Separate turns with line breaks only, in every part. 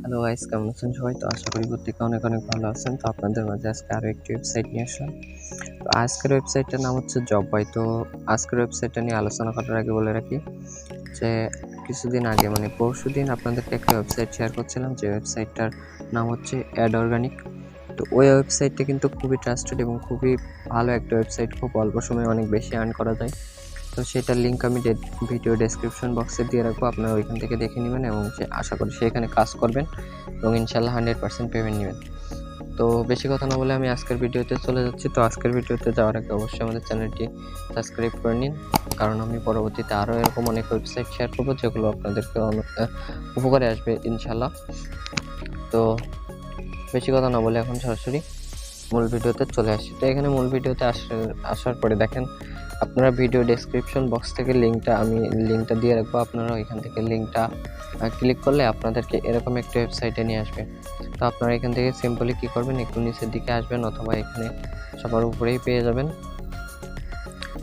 Hello guys, কেমন আছেন সবাই? তো আশা করি প্রত্যেকে অনেক অনেক ভালো আছেন। তো আপনাদের মাঝে আজকে আরও একটি ওয়েবসাইট নিয়ে আসলাম। তো আজকের ওয়েবসাইটটার নাম হচ্ছে জব বাই। তো আজকের ওয়েবসাইটটা নিয়ে আলোচনা করার আগে বলে রাখি যে কিছুদিন আগে মানে পরশুদিন আপনাদেরকে একটা ওয়েবসাইট শেয়ার করছিলাম, যে ওয়েবসাইটটার নাম হচ্ছে অ্যাড অর্গানিক। তো ওই ওয়েবসাইটটা কিন্তু খুবই ট্রাস্টেড এবং খুবই ভালো একটা ওয়েবসাইট, খুব অল্প সময়ে অনেক বেশি আর্ন করা যায়। তো সেটার লিঙ্ক আমি ভিডিও ডেসক্রিপশন বক্সে দিয়ে রাখবো, আপনারা ওইখান থেকে দেখে নেবেন এবং আশা করি সেখানে কাজ করবেন এবং ইনশাল্লাহ 100% পেমেন্ট নেবেন। তো বেশি কথা না বলে আমি আজকের ভিডিওতে চলে যাচ্ছি। তো আজকের ভিডিওতে যাওয়ার আগে অবশ্যই আমাদের চ্যানেলটি সাবস্ক্রাইব করে নিন, কারণ আমি পরবর্তীতে আরও এরকম অনেক ওয়েবসাইট শেয়ার করবো যেগুলো আপনাদেরকে অনেক উপকারে আসবে ইনশাল্লাহ। তো বেশি কথা না বলে এখন সরাসরি মূল ভিডিওতে চলে আসি। তো এখানে মূল ভিডিওতে আসার পরে দেখেন, আপনারা ভিডিও ডেসক্রিপশন বক্স থেকে লিঙ্কটা দিয়ে রাখবো, আপনারা ওইখান থেকে লিঙ্কটা ক্লিক করলে আপনাদেরকে এরকম একটা ওয়েবসাইটে নিয়ে আসবে। তো আপনারা এখান থেকে সিম্পলি কী করবেন, একটু নিচের দিকে আসবেন অথবা এখানে সবার উপরেই পেয়ে যাবেন।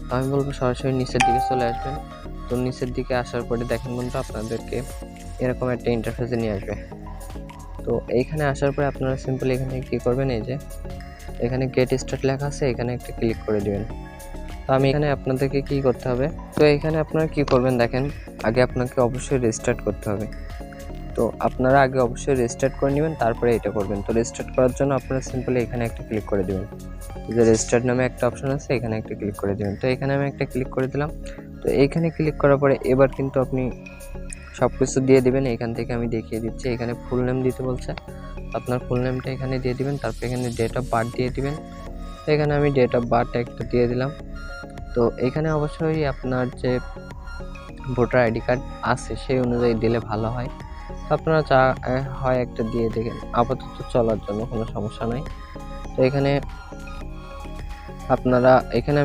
তো আমি বলবো সরাসরি নিচের দিকে চলে আসবেন। তো নিচের দিকে আসার পরে দেখেন বন্ধু, আপনাদেরকে এরকম একটা ইন্টারফেসে নিয়ে আসবে। তো এইখানে আসার পরে আপনারা সিম্পলি এখানে কী করবেন, এই যে এখানে গেট স্টার্ট লেখা আছে, এখানে একটা ক্লিক করে দিবেন। তো আমি এখানে আপনাদেরকে কি করতে হবে, তো এখানে আপনারা কি করবেন দেখেন, আগে আপনাকে অবশ্যই রেজিস্টার্ট করতে হবে। তো আপনারা আগে অবশ্যই রেজিস্টার্ট করে নেবেন, তারপরে এটা করবেন। তো রেজিস্টার্ট করার জন্য আপনারা সিম্পলি এখানে একটা ক্লিক করে দেবেন, যে রেজিস্টার্ট নামে একটা অপশন আছে, এখানে একটা ক্লিক করে দেবেন। তো এখানে আমি একটা ক্লিক করে দিলাম। তো এইখানে ক্লিক করার পরে এবার কিন্তু আপনি সব কিছু দিয়ে দিবেন। এখান থেকে আমি দেখিয়ে দিচ্ছি, এখানে ফুল নেম দিতে বলছে, আপনার ফুল নেমটা এখানে দিয়ে দিবেন, তারপর এখানে ডেট অফ বার্থ দিয়ে দিবেন। তো এখানে আমি ডেট অফ বার্থ একটা দিয়ে দিলাম। তো এখানে অবশ্যই আপনার যে ভোটার আইডি কার্ড আছে সেই অনুযায়ী দিলে ভালো হয়। তো আপনারা যা হয় একটা দিয়ে দেখেন, আপাতত চলার জন্য কোনো সমস্যা নাই। তো এখানে আপনারা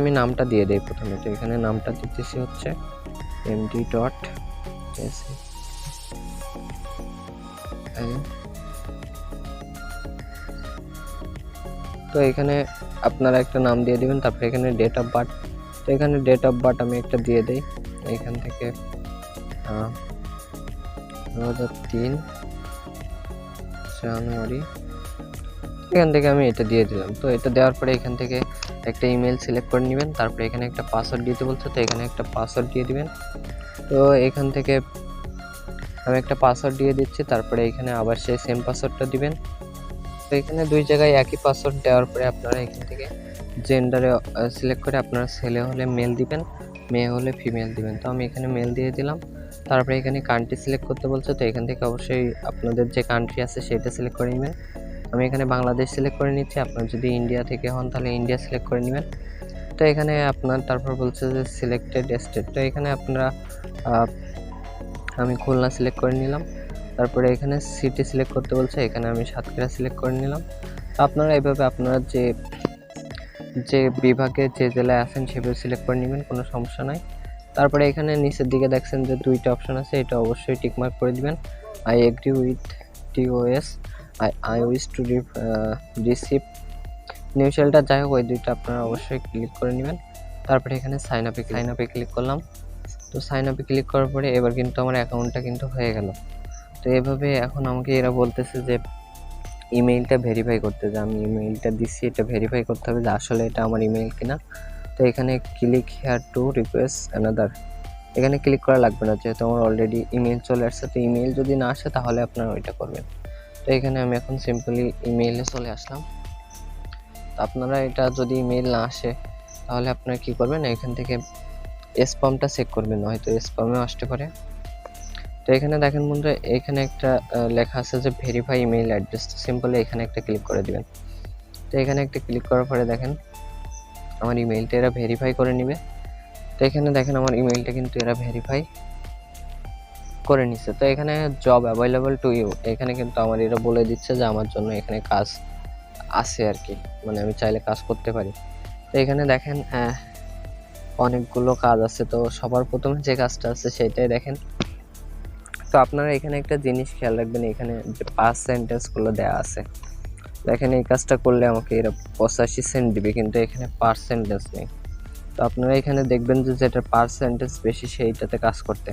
আমি নামটা দিয়ে দেই প্রথমে। তো এখানে নামটা দিতেছি হচ্ছে md.s। তো এখানে আপনারা একটা নাম দিয়ে দিবেন, তারপরে এখানে ডেট অফ বার্থ। তো এখানে ডেট অফ বার্থ আমি একটা দিয়ে দেই, এখান থেকে 2003 জানুয়ারি, এখান থেকে আমি এটা দিয়ে দিলাম। তো এটা দেওয়ার পরে এখান থেকে একটা ইমেল সিলেক্ট করে নেবেন, তারপরে এখানে একটা পাসওয়ার্ড দিতে বলছে, তো এখানে একটা পাসওয়ার্ড দিয়ে দিবেন। তো এখান থেকে আমি একটা পাসওয়ার্ড দিয়ে দিচ্ছি, তারপরে এখানে আবার সেই সেম পাসওয়ার্ডটা দিবেন। তো এখানে দুই জায়গায় একই পাসওয়ার্ড দেওয়ার পরে আপনারা এখান থেকে জেন্ডারে সিলেক্ট করে আপনারা ছেলে হলে মেল দিবেন, মেয়ে হলে ফিমেল দিবেন। তো আমি এখানে মেল দিয়ে দিলাম। তারপরে এখানে কান্ট্রি সিলেক্ট করতে বলছে, তো এখান থেকে অবশ্যই আপনাদের যে কান্ট্রি আছে সেটা সিলেক্ট করে নেবেন। আমি এখানে বাংলাদেশ সিলেক্ট করে নিচ্ছি, আপনার যদি ইন্ডিয়া থেকে হন তাহলে ইন্ডিয়া সিলেক্ট করে নেবেন। তো এখানে আপনার তারপর বলছে যে সিলেক্টেড স্টেট, তো এখানে আপনারা আমি খুলনা সিলেক্ট করে নিলাম। তারপরে এখানে সিটি সিলেক্ট করতে বলছে, এখানে আমি সাতক্ষীরা সিলেক্ট করে নিলাম। তো আপনারা এইভাবে আপনারা যে বিভাগে যে জেলায় আছেন সেভাবে সিলেক্ট করে নেবেন, কোনো সমস্যা নাই। তারপরে এখানে নিচের দিকে দেখছেন যে দুইটা অপশন আছে, এটা অবশ্যই টিকমার্ক করে দিবেন। I agree with টিওএস, I wish to receive new shelter, যাই হোক ওই দুইটা আপনারা অবশ্যই ক্লিক করে নেবেন। তারপরে এখানে সাইন আপে ক্লিক করলাম। তো সাইন আপে ক্লিক করার পরে এবার কিন্তু আমার অ্যাকাউন্টটা কিন্তু হয়ে গেল। তো এভাবে এখন আমাকে এরা বলতেছে যে ইমেইলটা ভেরিফাই করতে, যে আমি ইমেইলটা দিচ্ছি এটা ভেরিফাই করতে হবে যে আসলে এটা আমার ইমেইল কিনা। তো এখানে click here to request another, এখানে ক্লিক করা লাগবে না, যেহেতু আমার অলরেডি ইমেইল চলে আসছে। তো ইমেইল যদি না আসে তাহলে আপনারা ওইটা করবেন। তো এখানে আমি এখন সিম্পলি ইমেইলে চলে আসলাম। তো আপনারা এটা যদি ইমেইল না আসে তাহলে আপনারা কি করবেন, এখান থেকে স্প্যামটা চেক করবেন, হয়তো স্প্যামেও আসতে পারে। তো এখানে দেখেন বন্ধুরা, এখানে একটা লেখা আছে যে ভেরিফাই ইমেইল অ্যাড্রেস, তো সিম্পলি এখানে একটা ক্লিক করে দিবেন। তো এখানে একটা ক্লিক করার পরে দেখেন আমার ইমেইলটা এরা ভেরিফাই করে নেবে। তো এখানে দেখেন আমার ইমেইলটা কিন্তু এরা ভেরিফাই করে নিচ্ছে। তো এখানে জব অ্যাভেলেবল টু ইউ, এখানে কিন্তু আমার এরা বলে দিচ্ছে যে আমার জন্য এখানে কাজ আছে আর কি, মানে আমি চাইলে কাজ করতে পারি। তো এখানে দেখেন অনেকগুলো কাজ আছে। তো সবার প্রথমে যে কাজটা আছে সেটাই দেখেন। তো আপনারা এখানে একটা জিনিস খেয়াল রাখবেন, এখানে যে পার্সেন্টেজগুলো দেওয়া আছে, দেখেন এই কাজটা করলে আমাকে এরা 85 সেন্ট দিবে, কিন্তু এখানে পার্সেন্টেজ নেই। তো আপনারা এখানে দেখবেন যে যেটা পার্সেন্টেজ বেশি সেইটাতে কাজ করতে,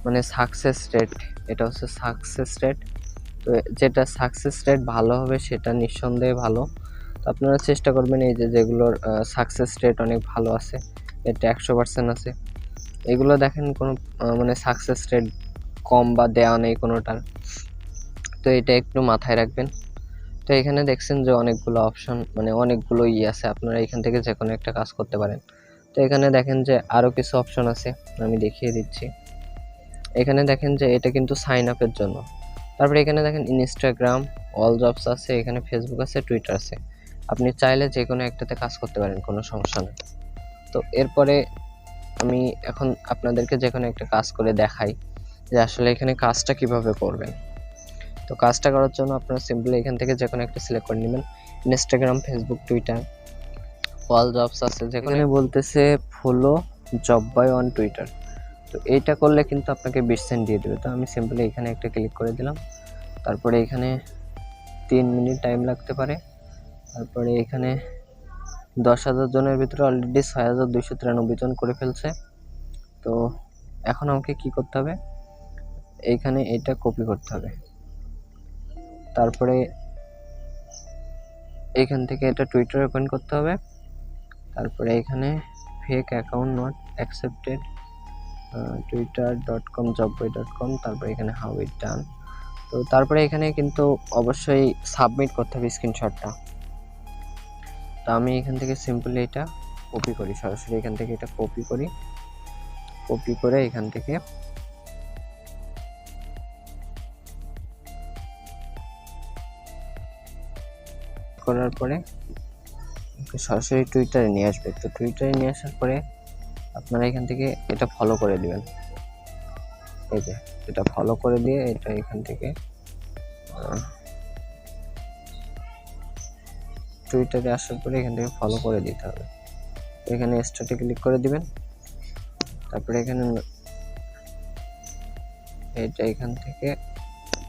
মানে সাকসেস রেট, এটা হচ্ছে সাকসেস রেট। তো তো যেটা সাকসেস রেট ভালো হবে সেটা নিঃসন্দেহে ভালো। তো আপনারা চেষ্টা করবেন এই যেগুলোর সাকসেস রেট অনেক ভালো আছে, এটা 100% আছে, এগুলো দেখেন কোনো মানে সাকসেস রেট কম বা দেওয়া নেই কোনোটার, তো এটা একটু মাথায় রাখবেন। তো এখানে দেখছেন যে অনেকগুলো অপশন, মানে অনেকগুলো আছে, আপনারা এখান থেকে যে কোনো একটা কাজ করতে পারেন। তো এখানে দেখেন যে আরও কিছু অপশন আছে, আমি দেখিয়ে দিচ্ছি। এখানে দেখেন যে এটা কিন্তু সাইন আপের জন্য। তারপরে এখানে দেখেন ইনস্টাগ্রাম, অল জবস আছে, এখানে ফেসবুক আছে, টুইটার আছে, আপনি চাইলে যে কোনো একটাতে কাজ করতে পারেন, কোনো সমস্যা নেই। তো এরপরে আমি এখন আপনাদেরকে যে কোনো একটা কাজ করে দেখাই যে আসলে এখানে কাজটা কিভাবে করবেন। তো কাজটা করার জন্য আপনারা সিম্পলি এখান থেকে যে কোনো একটা সিলেক্ট করে নেবেন, Instagram, Facebook, Twitter, all jobs আছে, যেখানে বলতেছে follow job by on Twitter. তো এইটা করলে কিন্তু আপনাকে 20 সেন্ট দিয়ে দেবে। তো আমি সিম্পলি এখানে একটা ক্লিক করে দিলাম, তারপরে এখানে 3 মিনিট টাইম লাগতে পারে। তারপরে এখানে 10,000 জনের ভিতরে অলরেডি 6,293 জন করে ফেলছে। তো এখন আমাকে কি করতে হবে, এইখানে এটা কপি করতে হবে, তারপরে এখান থেকে এটা টুইটার ওপেন করতে হবে, তারপরে এখানে fake account not accepted twitter.com jobboi.com, তারপরে এখানে হাউ ইট ডান। তো তারপরে এখানে কিন্তু অবশ্যই সাবমিট করতে হবে স্ক্রিনশটটা। তো আমি এখান থেকে সিম্পলি এটা কপি করি, সরাসরি এখান থেকে এটা কপি করে এখান থেকে করার পরে সরাসরি টুইটারে নিয়ে আসবে। তো টুইটারে নিয়ে আসার পরে আপনারা এখান থেকে এটা ফলো করে দিবেন, এই যে এটা ফলো করে দিয়ে এটা এখান থেকে টুইটারে আসার পরে এখান থেকে ফলো করে দিতে হবে। এখানে স্টার্টে ক্লিক করে দিবেন, তারপরে এখানে এটা এখান থেকে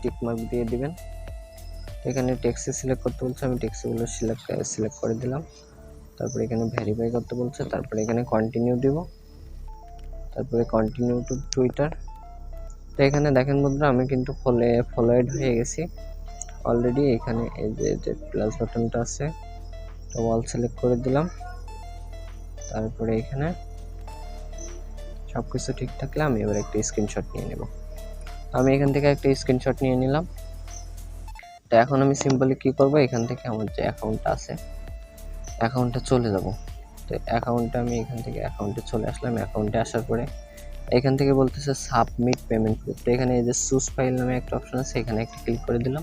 টিক মার্ক দিয়ে দিবেন। এখানে টেক্সট সিলেক্ট করতে বলছে, আমি টেক্সটগুলো সিলেক্ট করে দিলাম। তারপরে এখানে ভেরিফাই করতে বলছে, তারপরে এখানে কন্টিনিউ দিব, তারপরে কন্টিনিউ টু টুইটার। তো এখানে দেখেন বন্ধুরা আমি কিন্তু ফলোয়েড হয়ে গেছি অলরেডি। এখানে এই যে প্লাস বাটনটা আছে, তো অল সিলেক্ট করে দিলাম। তারপরে এখানে সবকিছু ঠিক থাকলে আমি এবার একটা স্ক্রিনশট নিয়ে নেব। আমি এখান থেকে একটা স্ক্রিনশট নিয়ে নিলাম। তো এখন আমি সিম্পলি কি করব, এখান থেকে আমার যে অ্যাকাউন্টটা আছে অ্যাকাউন্টে চলে যাব। তো অ্যাকাউন্টে আমি এখান থেকে অ্যাকাউন্টে চলে আসলাম। অ্যাকাউন্টে আসার পরে এখান থেকে বলতেছে সাবমিট পেমেন্ট প্রুফ। তো এখানে এই যে চুজ ফাইল নামে একটা অপশন আছে, এখানে একটা ক্লিক করে দিলাম।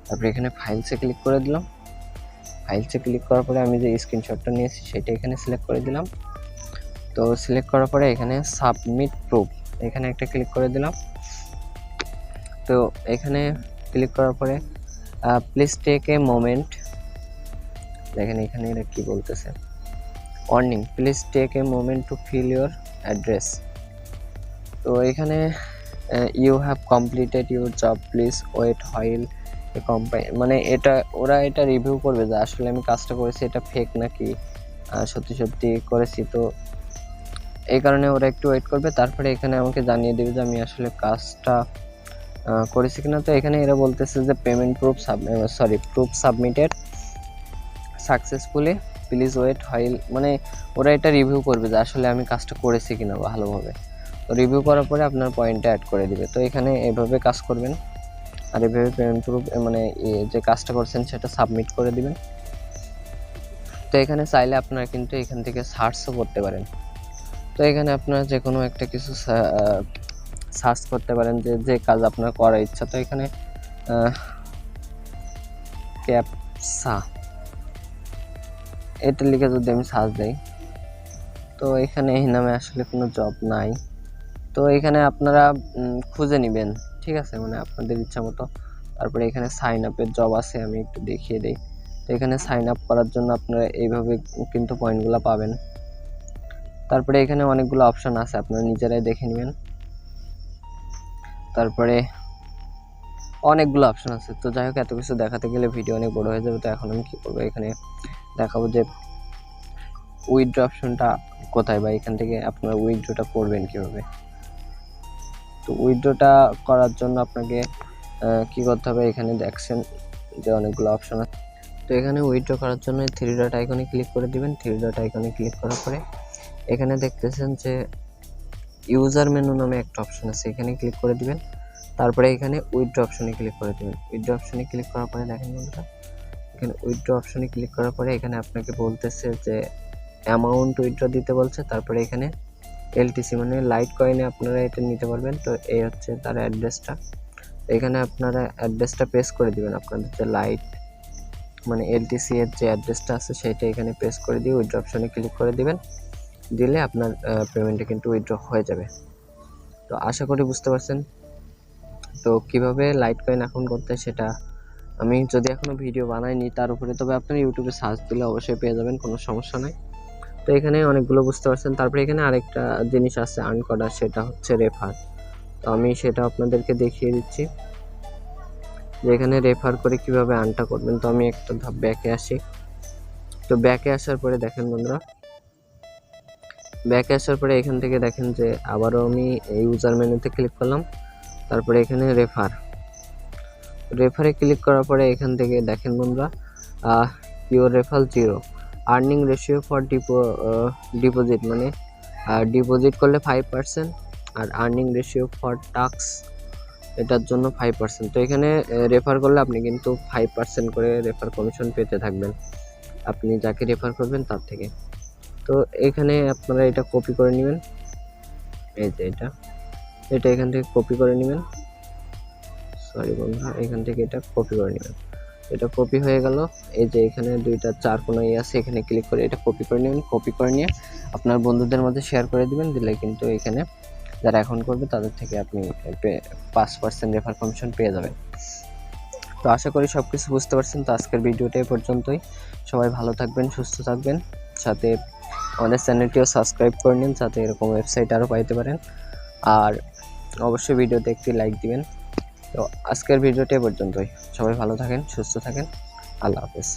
তারপরে এখানে ফাইলসে ক্লিক করে দিলাম। ফাইলসে ক্লিক করার পরে আমি যে স্ক্রিনশটটা নিয়েছি সেটা এখানে সিলেক্ট করে দিলাম। তো সিলেক্ট করার পরে এখানে সাবমিট প্রুফ, এখানে একটা ক্লিক করে দিলাম। তো এখানে ক্লিক করার পরে প্লিজ টেক এ মোমেন্ট, দেখেন এখানে এটা কি বলতেছে, warning please take a moment to fill your address. তো এখানে you have completed your job, please wait while a company, মানে এটা ওরা এটা রিভিউ করবে যে আসলে আমি কাজটা করেছি এটা ফেক নাকি সত্যি সত্যি করেছি। তো এই কারণে ওরা একটু ওয়েট করবে, তারপরে এখানে আমাকে জানিয়ে দেবে যে আমি আসলে কাজটা করেছি কিনা। তো এখানে এরা বলতেছে যে payment proof proof submitted successfully, please wait while, মানে ওরা এটা রিভিউ করবে যে আসলে আমি কাজটা করেছি কিনা ভালোভাবে। তো রিভিউ করার পরে আপনার পয়েন্টটা অ্যাড করে দিবে। তো এখানে এভাবে কাজ করবেন, আর এভাবে পেমেন্ট প্রুফ মানে যে কাজটা করছেন সেটা সাবমিট করে দিবেন। তো এখানে চাইলে আপনারা কিন্তু এখান থেকে সার্চও করতে পারেন। তো এখানে আপনারা যে কোনো একটা কিছু সার্চ করতে পারেন যে কাজ আপনার করার ইচ্ছা। তো এখানে ক্যাপসা এটা লিখে যদি আমি সার্চ দিই, তো এখানে এই নামে আসলে কোনো জব নাই। তো এখানে আপনারা খুঁজে নেবেন, ঠিক আছে, মানে আপনাদের ইচ্ছা মতো। তারপরে এখানে সাইন আপের জব আছে, আমি একটু দেখিয়ে দিই। তো এখানে সাইন আপ করার জন্য আপনারা এইভাবে কিন্তু পয়েন্টগুলো পাবেন। তারপরে এখানে অনেকগুলো অপশন আছে, আপনারা নিজেরাই দেখে নেবেন। তারপরে অনেকগুলো অপশন আছে। তো যাই হোক, এত কিছু দেখাতে গেলে ভিডিও অনেক বড় হয়ে যাবে। তো এখন আমি কি করবো, এখানে দেখাবো যে উইথড্র অপশনটা কোথায়, বা এখান থেকে আপনারা উইথড্রটা করবেন কিভাবে। তো উইথড্রটা করার জন্য আপনাকে কি করতে হবে, এখানে দেখছেন যে অনেকগুলো অপশন আছে। তো এখানে উইথড্র করার জন্য 3 ডট আইকনে ক্লিক করে দিবেন। 3 ডট আইকনে ক্লিক করার পরে এখানে দেখতেছেন যে ইউজার মেনু নামে একটা অপশন আছে, এখানে ক্লিক করে দিবেন। তারপরে এখানে উইথড্র অপশনে ক্লিক করে দিবেন। উইথড্র অপশনে ক্লিক করার পরে দেখেন বন্ধুরা, এখানে উইথড্র অপশনে ক্লিক করার পরে এখানে আপনাকে বলতেছে যে অ্যামাউন্ট উইথড্র দিতে বলছে। তারপরে এখানে এলটিসি মানে লাইট কয়েনে আপনারা এটা নিতে পারবেন। তো এই হচ্ছে তার অ্যাড্রেসটা। এখানে আপনারা অ্যাড্রেসটা পেস্ট করে দিবেন, আপনাদের যে লাইট মানে এলটিসি এর যে অ্যাড্রেসটা আছে সেটা এখানে পেস্ট করে দিয়ে উইথড্র অপশনে ক্লিক করে দিবেন। দিলে আপনার পেমেন্টটা কিন্তু উইথড্র হয়ে যাবে। তো আশা করি বুঝতে পারছেন। তো কিভাবে লাইট কয়েন এখন করতে সেটা আমি যদি এখনো ভিডিও বানাইনি তার উপরে, তবে আপনার ইউটিউবে সার্চ দিলে অবশ্যই পেয়ে যাবেন, কোনো সমস্যা নাই। তো এখানে অনেকগুলো বুঝতে পারছেন। তারপরে এখানে আরেকটা জিনিস আছে আর্ন করার, সেটা হচ্ছে রেফার। তো আমি সেটা আপনাদেরকে দেখিয়ে দিচ্ছি যে এখানে রেফার করে কিভাবে আর্নটা করবেন। তো আমি একটা ধাপ ব্যাকে আসি। তো ব্যাকে আসার পরে দেখেন বন্ধুরা, ব্যাকে আসার পরে এখান থেকে দেখেন যে আবারও আমি ইউজার মেনুতে ক্লিক করলাম। তারপরে এখানে রেফারে ক্লিক করার পরে এখান থেকে দেখেন বন্ধুরা, your refer 0, earning ratio for deposit মানে ডিপোজিট করলে 5% আর আর্নিং রেশিও ফর টাস্ক এটার জন্য 5%। তো এখানে রেফার করলে আপনি কিন্তু 5% করে রেফার কমিশন পেতে থাকবেন আপনি যাকে রেফার করবেন তার থেকে। তো এখানে আপনারা এটা কপি করে নেবেন, এই যে এটা এখান থেকে কপি করে নেবেন। সরি বন্ধুরা, এখান থেকে এটা কপি করে নেবেন। এটা কপি হয়ে গেল। এই যে এখানে 2টা 4 কোণা আছে, এখানে ক্লিক করে এটা কপি করে নেবেন। কপি করে নিয়ে আপনার বন্ধুদের মধ্যে শেয়ার করে দিবেন। দিলে কিন্তু এখানে যারা অ্যাকাউন্ট করবে তাদের থেকে আপনি 5% রেফার কমিশন পেয়ে যাবেন। তো আশা করি সব কিছু বুঝতে পারছেন। তো আজকের ভিডিওটা এই পর্যন্তই। সবাই ভালো থাকবেন, সুস্থ থাকবেন, সাথে আমাদের চ্যানেলটিও সাবস্ক্রাইব করে নিন যাতে এরকম ওয়েবসাইট আরও পাইতে পারেন। আর অবশ্যই ভিডিওতে একটি লাইক দিবেন। তো আজকের ভিডিওটা এই পর্যন্তই। সবাই ভালো থাকেন, সুস্থ থাকেন, আল্লাহ হাফেজ।